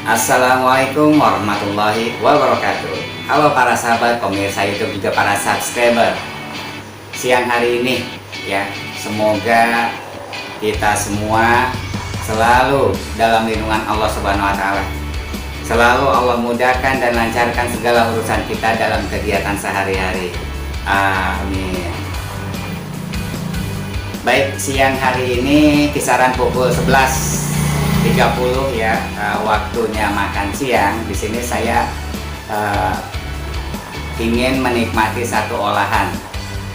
Assalamualaikum warahmatullahi wabarakatuh. Halo para sahabat pemirsa YouTube juga para subscriber. Siang hari ini ya, semoga kita semua selalu dalam lindungan Allah Subhanahu wa taala. Selalu Allah mudahkan dan lancarkan segala urusan kita dalam kegiatan sehari-hari. Amin. Baik, siang hari ini kisaran pukul 11.30 ya, waktunya makan siang. Di sini saya ingin menikmati satu olahan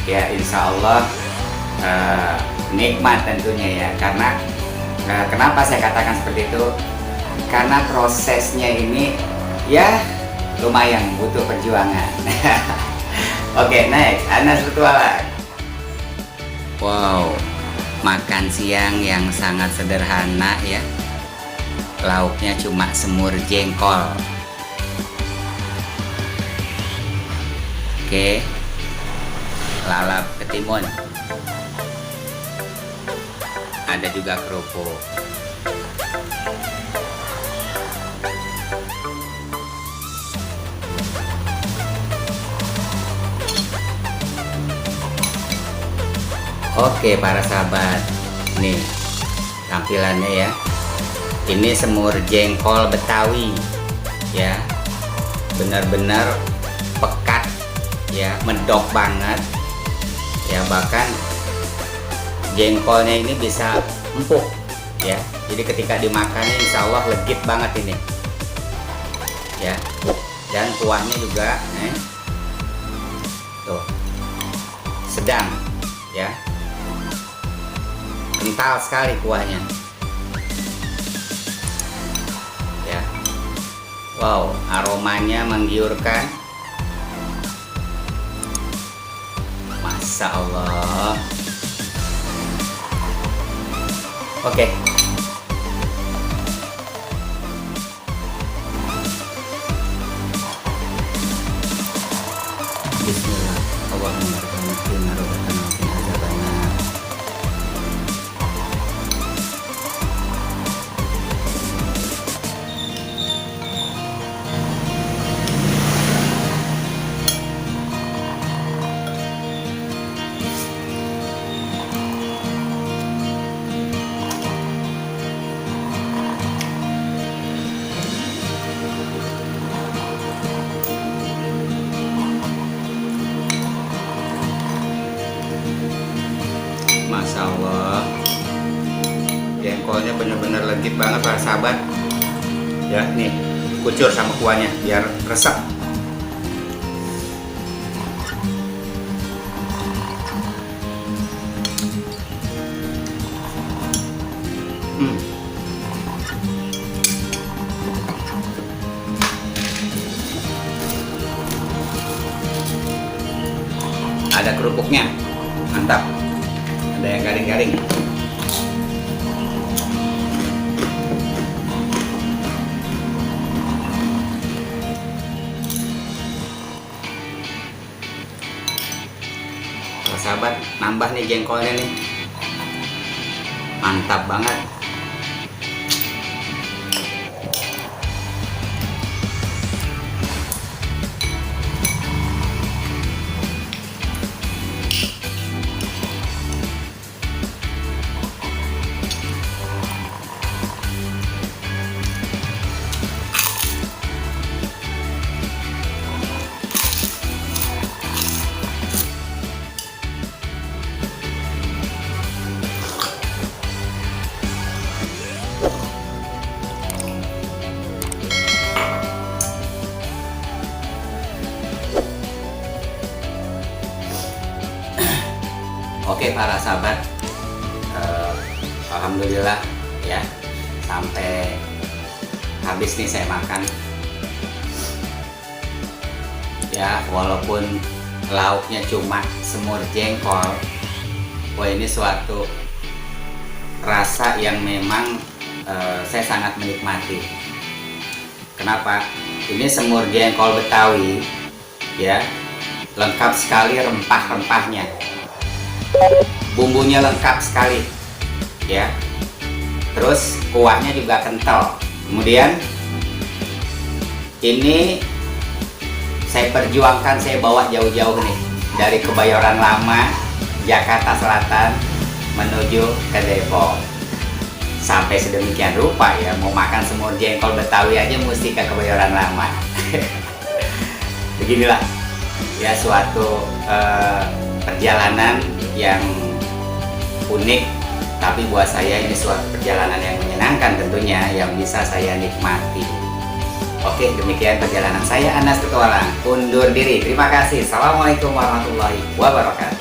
ya, insya Allah nikmat tentunya ya. Karena kenapa saya katakan seperti itu? Karena prosesnya ini ya lumayan butuh perjuangan. Oke, next, Anas Petualang. Wow, makan siang yang sangat sederhana ya. Lauknya cuma semur jengkol. Oke, lalap ketimun. Ada juga kerupuk. Oke para sahabat, nih tampilannya ya. Ini semur jengkol Betawi ya, benar-benar pekat ya, medok banget ya. Bahkan jengkolnya ini bisa empuk ya, jadi ketika dimakan insya Allah legit banget ini ya. Dan kuahnya juga tuh sedang ya, kental sekali kuahnya ya. Wow, aromanya menggiurkan, Masya Allah. Oke, Bismillah. Allahumma Masya Allah, jengkolnya bener-bener legit banget para sahabat ya. Nih kucur sama kuahnya biar resep. Ada kerupuknya, mantap. Ada yang garing-garing. Kalau sahabat nambah nih jengkolnya nih, mantap banget. Oke para sahabat, alhamdulillah ya, sampai habis nih saya makan ya. Walaupun lauknya cuma semur jengkol, wah ini suatu rasa yang memang saya sangat menikmati. Kenapa? Ini semur jengkol Betawi ya, lengkap sekali rempah-rempahnya, bumbunya lengkap sekali ya. Terus kuahnya juga kental. Kemudian Ini saya perjuangkan, saya bawa jauh-jauh nih dari Kebayoran Lama, Jakarta Selatan menuju ke Depok. Sampai sedemikian rupa ya, mau makan semur jengkol Betawi aja mesti ke Kebayoran Lama. Beginilah ya suatu perjalanan yang unik, tapi buat saya ini suatu perjalanan yang menyenangkan tentunya, yang bisa saya nikmati. Oke, demikian perjalanan saya, Anas Petualang. Undur diri. Terima kasih. Assalamualaikum warahmatullahi wabarakatuh.